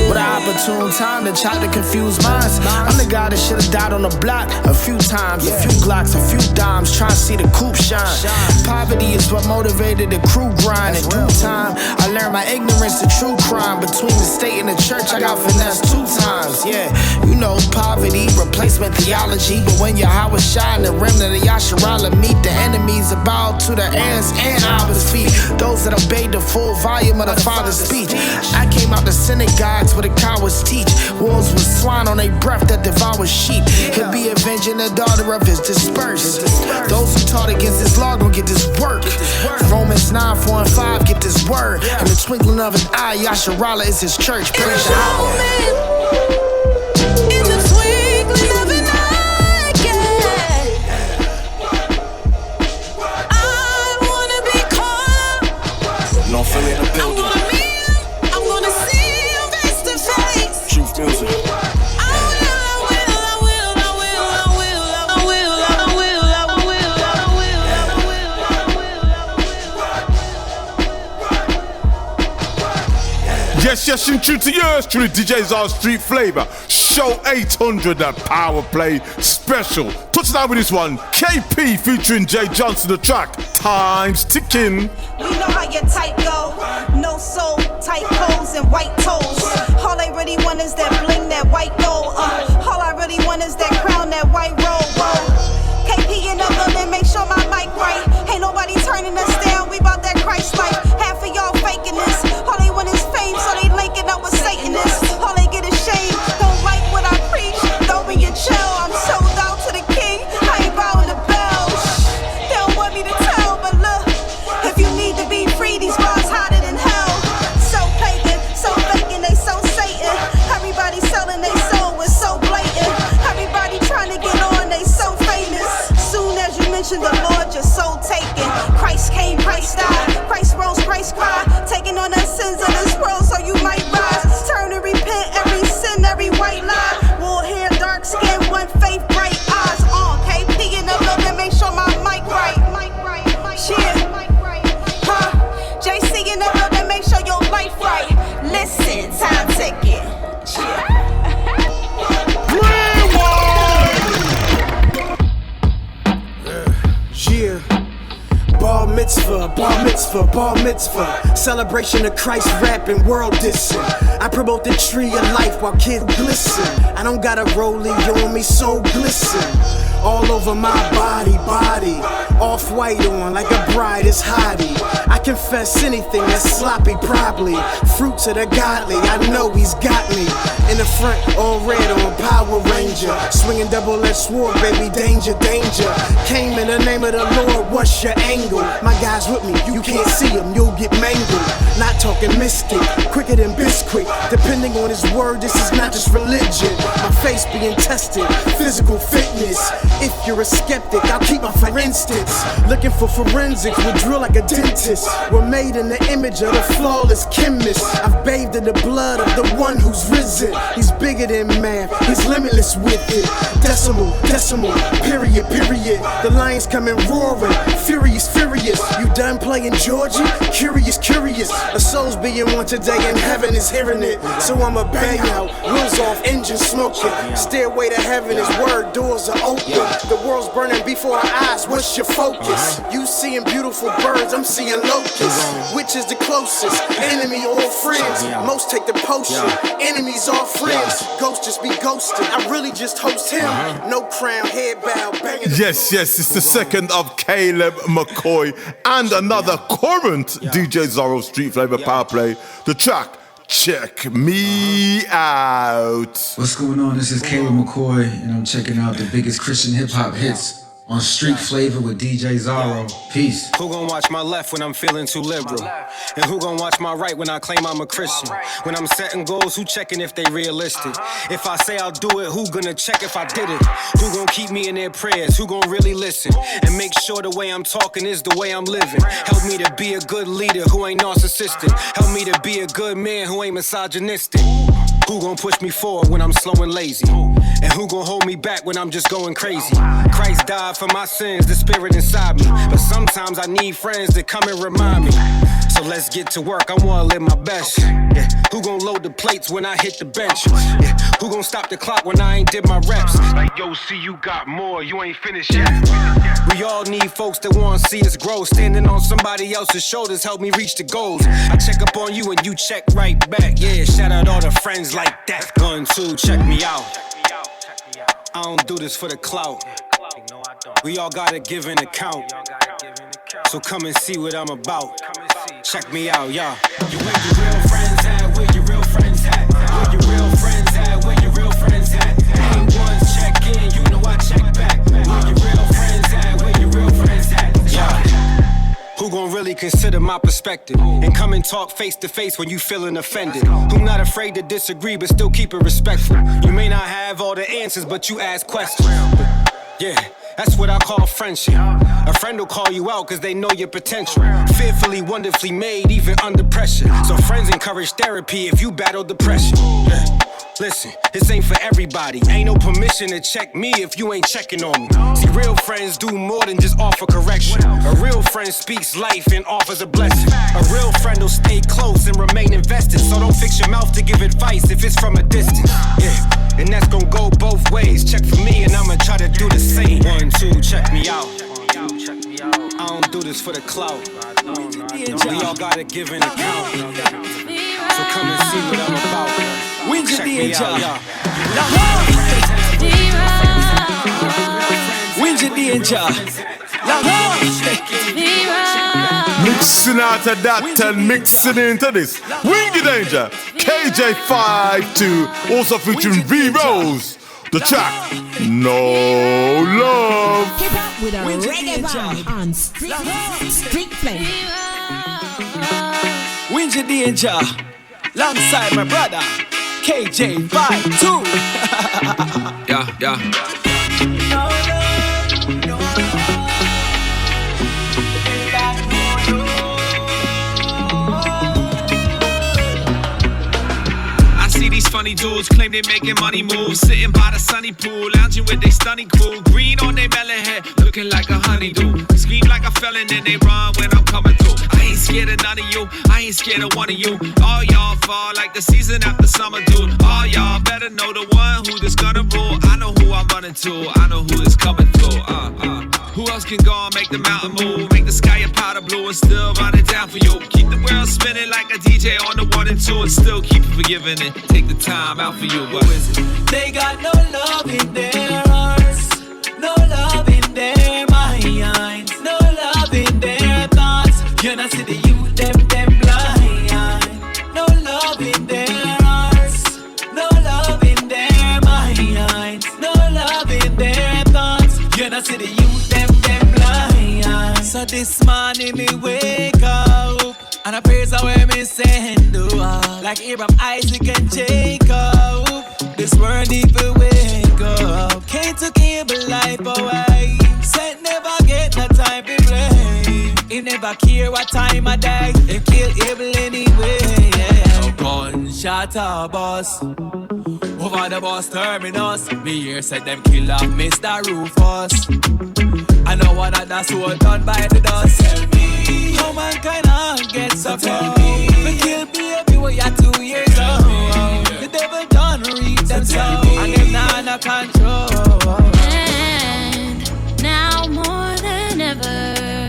What an opportune time to try to confuse minds. I'm the guy that should've died on the block a few times, a few Glocks, a few dimes, trying to see the Coop shine. Poverty is what motivated the crew grind. In due time, I learned my ignorance to true crime. Between the state and the church, I got finessed 2 times. Yeah, you know poverty, replacement theology. But when Yahweh shine, the remnant of Yasharala meet the enemies about to the ants and Abba's feet. Those that obeyed the full volume of the Father's speech. I came out the synagogues where the cowards teach. Wolves with swine on their breath that devour sheep. He'll be avenging the daughter of his dispersed. Those who taught against his law gon' get this work. Romans 9, 4, and 5 get this word. In the twinkling of an eye, Yasharala is his church. Praise Yahweh. In the twinkling of an eye, yeah. I wanna be caught up. No Philly in the building. I'm gonna meet him, I'm gonna see him face to face. Truth music. Yes, in true to yours, truly DJs are Street Flavor. Show 800 at PowerPlay special. Touchdown with this one. KP featuring Jay Johnson, the track. Time's ticking. We know how your type go. No soul, tight clothes and white toes. All I really want is that bling, that white gold. All I really want is that crown, that white robe. KP in the building, make sure my mic right. Ain't nobody turning us down, we bout that Christ life. Half of y'all faking this. All they want is fame, so they linking up with Satanists. All they get is shame. Don't like what I preach, throw me your chill. I'm sold out to the king, I ain't bowing the bells. They don't want me to tell, but look, if you need to be free, these bars hotter than hell. So pagan, so faking, they so Satan. Everybody selling they soul, it's so blatant. Everybody trying to get on, they so famous. Soon as you mention the Lord, your soul taken. Christ came, Christ died, Christ rose, Christ cried. Taking on the sins of this world so you might rise. Turn and repent every sin, every white lie. Wool hair, dark skin, one faith, bright eyes. On KP in the building, make sure my mic right. Yeah. JC in the building, make sure your life right. Listen, time ticking. Yeah. Bar mitzvah, bar mitzvah, bar mitzvah. Celebration of Christ rapping, world dissing. I promote the tree of life while kids glisten. I don't got a rollie on me, so glisten. All over my body. Off-white on like a bride is hottie. I confess anything that's sloppy, probably. Fruits of the godly, I know he's got me. In the front, all red on Power Ranger. Swinging double-edged sword, baby, danger, danger. Came in the name of the Lord, what's your angle? My guys with me, you can't see him, you'll get mangled. Not talking mystic, quicker than Biscuit. Depending on his word, this is not just religion. My face being tested, physical fitness. If you're a skeptic, I'll keep my for instance. Looking for forensics, we'll drill like a dentist. We're made in the image of the flawless chemist. I've bathed in the blood of the one who's risen. He's bigger than math, he's limitless with it. Decimal, period. The lions coming roaring, furious. You done playing Georgie? Curious. A soul's being won today and heaven is hearing it. So I'ma bang out, wheels off, engine smoking. Stairway to heaven, his word doors are open. The world's burning before our eyes, what's your focus? You seeing beautiful birds, I'm seeing locusts. Which is the closest? Enemy or friends? Most take the potion, enemies are friends. Ghosts just be ghosted, I really just host him. No crown, head bow, banging. Yes, it's the second of Caleb McCoy and another current DJ Zorro Street Flavor PowerPlay. The track, Check Me Out. What's going on? This is Caleb McCoy, and I'm checking out the biggest Christian hip hop hits on Street Flavor with DJ Zorro. Peace. Who gon' watch my left when I'm feeling too liberal? And who gon' watch my right when I claim I'm a Christian? When I'm setting goals, who checking if they realistic? If I say I'll do it, who gonna check if I did it? Who gon' keep me in their prayers? Who gon' really listen? And make sure the way I'm talking is the way I'm living. Help me to be a good leader who ain't narcissistic. Help me to be a good man who ain't misogynistic. Who gon' push me forward when I'm slow and lazy? And who gon' hold me back when I'm just going crazy? Christ died for my sins, the spirit inside me. But sometimes I need friends that come and remind me. So let's get to work, I wanna live my best. Yeah. Who gon' load the plates when I hit the bench? Yeah. Who gon' stop the clock when I ain't did my reps? Like, yo, see, you got more, you ain't finished yet. We all need folks that wanna see us grow. Standing on somebody else's shoulders help me reach the goals. I check up on you and you check right back. Yeah, shout out all the friends like that. 1, 2, check me out. I don't do this for the clout. We all gotta give an account. So come and see what I'm about. Check me out, y'all. You where your real friends at? Where your real friends at? Where your real friends at? Where your real friends at? Ain't ones check in, you know I check back. Where your real friends at? Where your real friends at? Yeah. Who gon' really consider my perspective and come and talk face to face when you feeling offended? Who not afraid to disagree but still keep it respectful? You may not have all the answers but you ask questions. Yeah, that's what I call friendship. A friend will call you out cause they know your potential. Fearfully, wonderfully made even under pressure. So friends encourage therapy if you battle depression. Yeah. Listen, this ain't for everybody. Ain't no permission to check me if you ain't checking on me. See, real friends do more than just offer correction. A real friend speaks life and offers a blessing. A real friend will stay close and remain invested. So don't fix your mouth to give advice if it's from a distance. Yeah, and that's gonna go both ways. Check for me and I'ma try to do the same. 1, 2, check me out. I don't do this for the clout. We all gotta give an account. So come and see what I'm about. Wingy Danejah. Wingy Danejah. Mixing out of that and mixing into this. Wingy Danejah, KJ52, also featuring V-Rose. The track, No Love. Hip hop with a reggae vibe on Street Play. Wingy Danejah, alongside my brother KJ52. Yeah. These funny dudes claim they making money moves, sitting by the sunny pool, lounging with they stunning crew, green on their melon hair, looking like a honeydew. Scream like a felon and they run when I'm coming through. I ain't scared of none of you, I ain't scared of one of you. All y'all fall like the season after summer, dude. All y'all better know the one who just gonna rule. I know who I'm running to, I know who is coming through. Who else can go and make the mountain move, make the sky a powder blue and still run it down for you? Keep the world spinning like a DJ on the 1 and 2 and still keep it forgiving and take the time out for you. What is it? They got no love in their hearts, no love in their minds, no love in their thoughts. You not see the youth, them blind. No love in their hearts, no love in their minds, no love in their thoughts. You not see the youth, them blind. So this morning me wake up and I praise away me send like Abraham, Isaac and Jacob. This world need to wake up. Can't took evil life away. Said never get no time to play. He never care what time of day. They kill evil anyway. Yeah. Gunshot a bus over the bus terminus. Me here said them kill off Mr. Rufus. I know what that's all done by the dust. Tell me how mankind get so tough. We kill baby when you're 2 years old. The devil done reach them so, and them not under control. And now more than ever,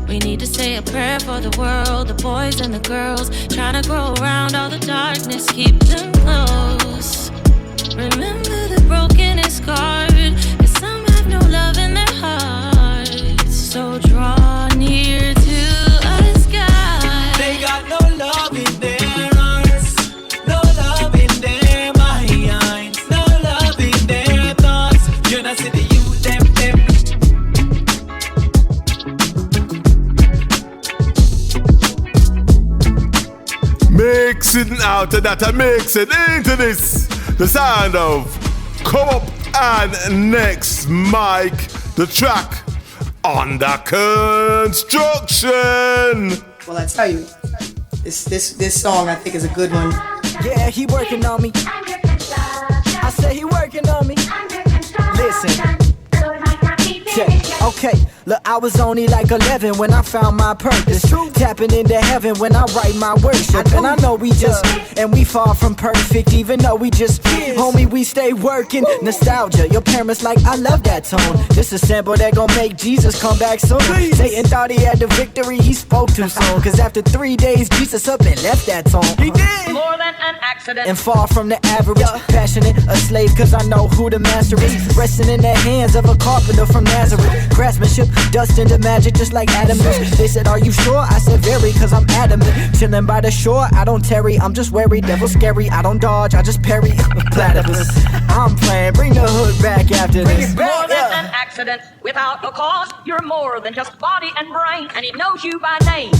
we need to say a prayer for the world, the boys and the girls trying to grow around all the darkness, keep them close. Remember the broken and scarred, 'cause some have no love in their hearts. So draw near to us, God. They got no love in their hearts, no love in their minds, no love in their thoughts. You not see the youth, them. Mixing out of that and mixing into this. The sound of Coop NXTMIKE. The track Under Construction. Well, I tell you, this song I think is a good one. Yeah, he working on me. I say he working on me. Listen. Yeah, okay, look, I was only like 11 when I found my purpose. Tapping into heaven when I write my worship. And I know we just, and we far from perfect, even though we just, homie, we stay working. Nostalgia, your parents like, I love that tone. This a sample that gon' make Jesus come back soon. Satan thought he had the victory, he spoke too soon. 'Cause after 3 days, Jesus up and left that tone. He did! More than an accident. And far from the average, passionate, a slave 'cause I know who the master is. Resting in the hands of a carpenter from Nazareth. Craftsmanship, dust into magic just like Adam is. They said, are you sure? I said very, 'cause I'm adamant. Chilling by the shore, I don't tarry, I'm just wary. Devil scary, I don't dodge, I just parry. Platypus, I'm playing, bring the hood back after this. More than an accident, without a cause. You're more than just body and brain, and he knows you by name.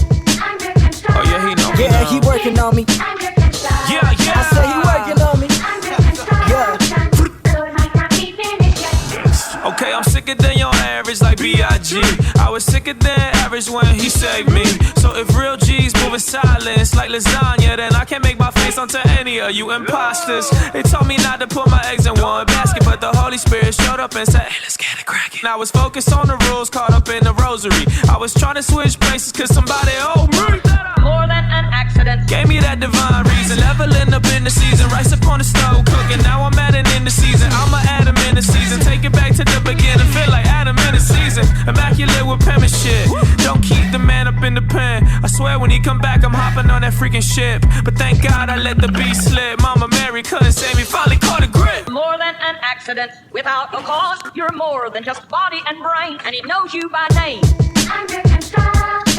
Oh yeah, he knows. Yeah, he working on me. Yeah. I say he working on me. Yeah. Okay, I'm sicker than your average, like B.I.G. I was sicker than average when he saved me. So if real G's moving silence like lasagna, then I can't make my face onto any of you imposters. They told me not to put my eggs in one basket, but the Holy Spirit showed up and said, hey, let's get it crackin'. I was focused on the rules, caught up in the rosary. I was trying to switch places cause somebody owed me. More than an accident. Gave me that divine reason. Leveling up in the season, rice up on the stove cooking. Now I'm adding in the season. I'ma add him in the season. Take it back to the beginning. Feel like Adam in the season. Immaculate with penmanship. Don't keep the man up in the pen. I swear when he come back, I'm hopping on that freaking ship. But thank God I let the beast slip. Mama Mary couldn't save me. Finally caught a grip. More than an accident. Without a cause, you're more than just body and brain. And he knows you by name.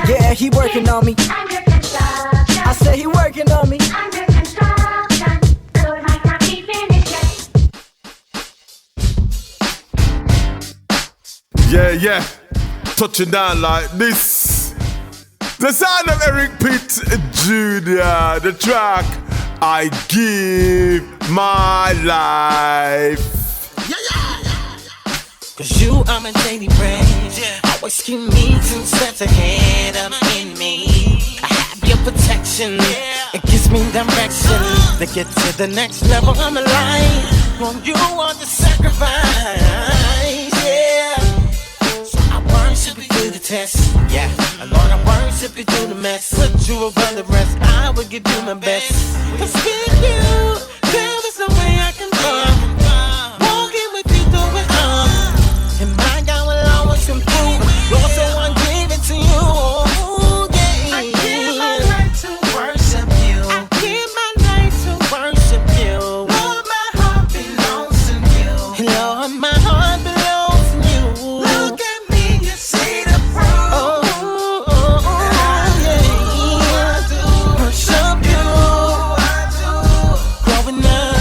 Yeah, he working on me. I said he working on me. Yeah, touching down like this. The sound of Eric Pitt Jr., the track I Give My Life. Cause you are my daily bread. Always keep me 2 steps ahead of me. I have your protection. It gives me direction to get to the next level of my life. When you want to sacrifice, yeah. So I worship you through the test, yeah. Lord, I worship you through the mess. Put you above the rest, I will give you my best. Cause with you, there is no way I can go. Walking with you through it all. And my God will always come through. Lord, so I give it to you. Yeah. I give my life to worship you. I give my life to worship you. Lord, my heart belongs to you. Lord, my heart belongs to you. Look at me, you see the fruit. Yeah. I do worship you. I do. Growing up,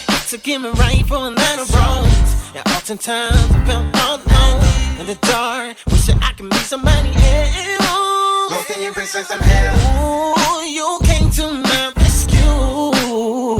had to get me right for a lot of roads. And oftentimes I felt all alone in the dark. Wish that I can be somebody else. What can you bring some help? Ooh, you came to my rescue. I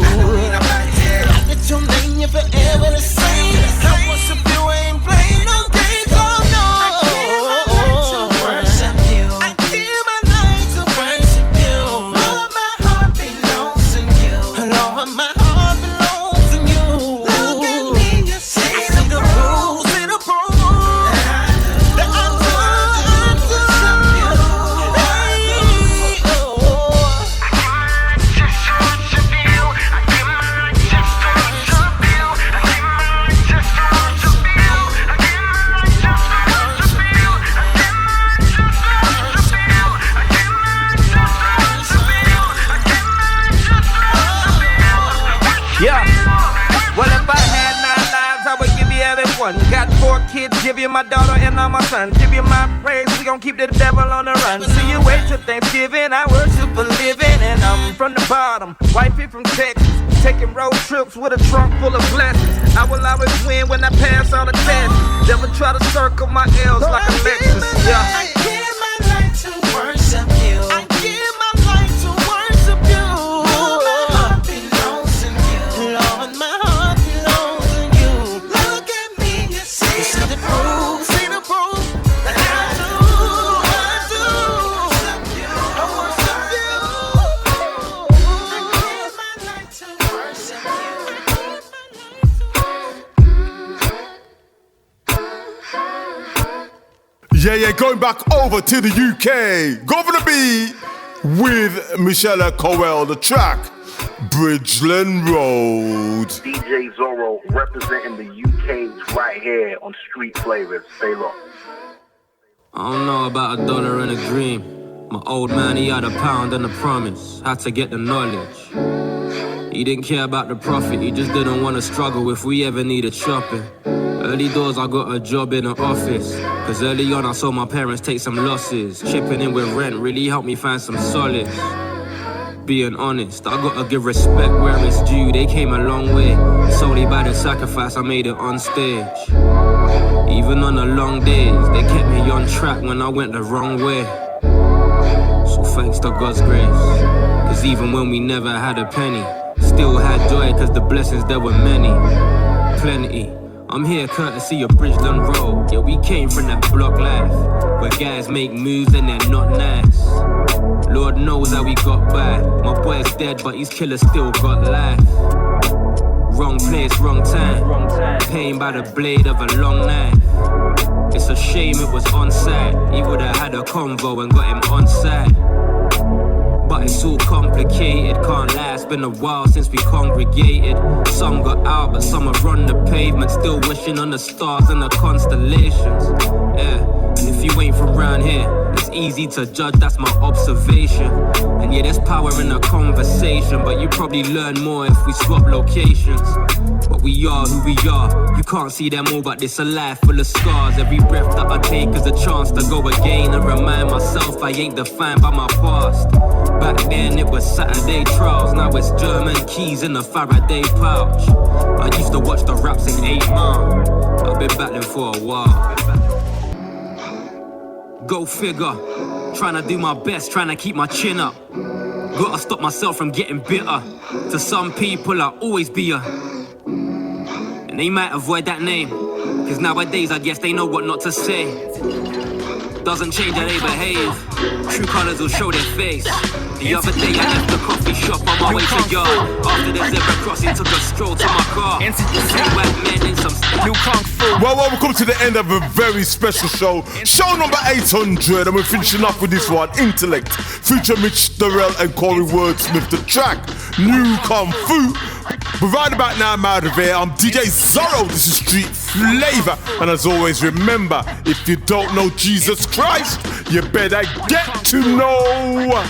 don't need nobody here. I let your name, you're forever the same. I worship you, ain't playing no games, oh no. I give my life to worship you. I give my life to worship you. Lord, my heart belongs to you. Lord, my heart belongs to you. Look at me, you see. Yeah. Well, if I had 9 lives, I would give you every one. Got 4 kids, give you my daughter and all my sons. Give you my praise, we gon' keep the devil on the run. See you wait till Thanksgiving, I worship for living. And I'm from the bottom, wifey from Texas. Taking road trips with a trunk full of blessings. I will always win when I pass all the tests. Never try to circle my L's like a Lexus. Yeah. I give my life to worship you. I give my life to worship you. Lord, my heart belongs to you. Lord, my heart belongs to you. Look at me, you see the proof, see the proof that I do. I worship you. I give my life to worship you. Yeah, going back over to the UK. Guvna B with Michaela Coel, the track Bridgeland Road. DJ Zorro representing the UK right here on Street Flavors. Stay low. I don't know about $1 and a dream. My old man, he had a pound and a promise. Had to get the knowledge. He didn't care about the profit, he just didn't want to struggle if we ever needed shopping. Early doors, I got a job in an office. Cause early on, I saw my parents take some losses. Chipping in with rent really helped me find some solace. Being honest, I gotta give respect where it's due. They came a long way. Solely by the sacrifice, I made it on stage. Even on the long days, they kept me on track when I went the wrong way. So thanks to God's grace. Cause even when we never had a penny, still had joy cause the blessings there were many. Plenty. I'm here courtesy of Bridgeland Road. Yeah, we came from that block life where guys make moves and they're not nice. Lord knows how we got by. My boy's dead, but his killer still got life. Wrong place, wrong time. Pain by the blade of a long knife. It's a shame it was on site. He would've had a convo and got him on site. But it's all complicated, can't lie, it's been a while since we congregated. Some got out, but some have run the pavement, still wishing on the stars and the constellations. Yeah, and if you ain't from round here, it's easy to judge, that's my observation. And yeah, there's power in a conversation, but you probably learn more if we swap locations. But we are who we are, you can't see them all, but this a life full of scars. Every breath that I take is a chance to go again and remind myself I ain't defined by my past. Back then it was Saturday trials, now it's German keys in a Faraday pouch. I used to watch the raps in 8 Mile, I've been battling for a while. Go figure, trying to do my best, trying to keep my chin up. Gotta stop myself from getting bitter. To some people I'll always be a, and they might avoid that name, cause nowadays I guess they know what not to say. Doesn't change how they behave, true colors will show their face. The other day I left the coffee shop on my way to yard. After the zebra crossing, took a stroll to my car. White men in some new kung fu. Well, we've come to the end of a very special show. Show number 800, and we're finishing up with this one, Intellect, feature Mitch Darrell and CoreyWordSmith. The track, New Kung Fu. But right about now, I'm out of here. I'm DJ Zorro. This is Street Flavor. And as always, remember, if you don't know Jesus Christ, you better get to know.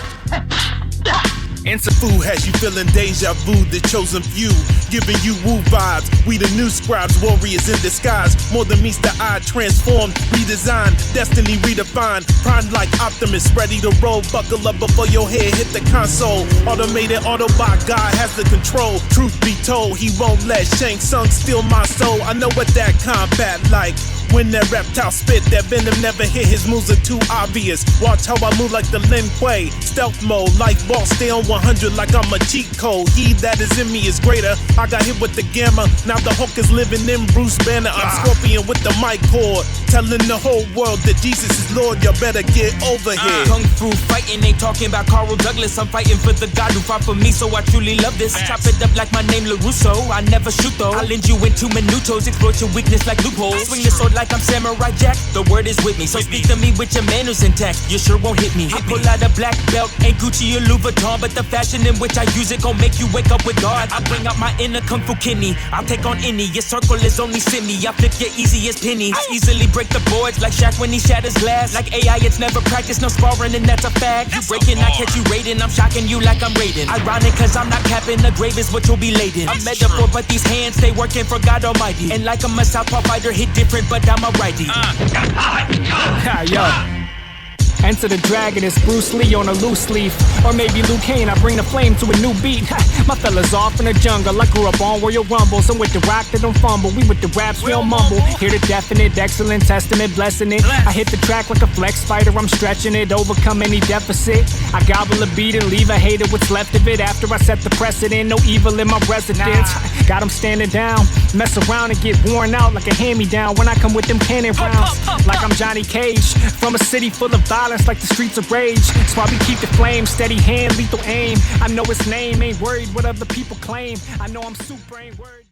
Answer food has you feeling deja vu, the chosen few, giving you woo vibes. We the new scribes, warriors in disguise. More than meets the eye, transformed, redesigned, destiny redefined. Prime like Optimus, ready to roll. Buckle up before your head hit the console. Automated Autobot, God has the control. Truth be told, he won't let Shang Tsung steal my soul. I know what that combat like. When that reptile spit, that venom never hit, his moves are too obvious. Watch how I move like the Lin Kuei. Stealth mode, like ball, stay on 100 like I'm a cheat code. He that is in me is greater. I got hit with the gamma, now the Hulk is living in Bruce Banner. I'm Scorpion with the mic cord, telling the whole world that Jesus is Lord, y'all better get over here. Kung Fu fighting, ain't talking about Carl Douglas. I'm fighting for the God who fought for me, so I truly love this. I chop it up like my name LaRusso, I never shoot though. I lend you in 2 minutos, exploit your weakness like loopholes. Swing the sword like I'm Samurai Jack, the word is with me, so speak to me with your manners intact. You sure won't hit me. I pull out a black belt, ain't Gucci or Louis Vuitton, but the fashion in which I use it gon' make you wake up with God. I bring out my inner Kung Fu kidney, I'll take on any. Your circle is only semi, I flip your easy as penny. I easily break the boards like Shaq when he shatters glass. Like AI, it's never practice, no sparring, and that's a fact. You breaking, I catch you raiding, I'm shocking you like I'm raiding. Ironic, cause I'm not capping, the grave is what you'll be laden. I'm metaphor, but these hands, they working for God Almighty. And like I'm a southpaw fighter, hit different, but I'm a righty. Yo. Enter the dragon, it's Bruce Lee on a loose leaf. Or maybe Liu Kang, I bring the flame to a new beat. My fella's off in the jungle, I grew up on Royal Rumbles. I'm with the rock that don't fumble, we with the raps, we don't mumble. Hear the definite, excellent testament, blessing it. I hit the track like a flex fighter, I'm stretching it, overcome any deficit. I gobble a beat and leave a hater what's left of it. After I set the precedent, no evil in my residence. Got them standing down, mess around and get worn out like a hand-me-down. When I come with them cannon rounds, like I'm Johnny Cage. From a city full of violence like the streets of rage. That's why we keep the flame, steady hand, lethal aim. I know his name, ain't worried what other people claim. I know I'm super, ain't worried.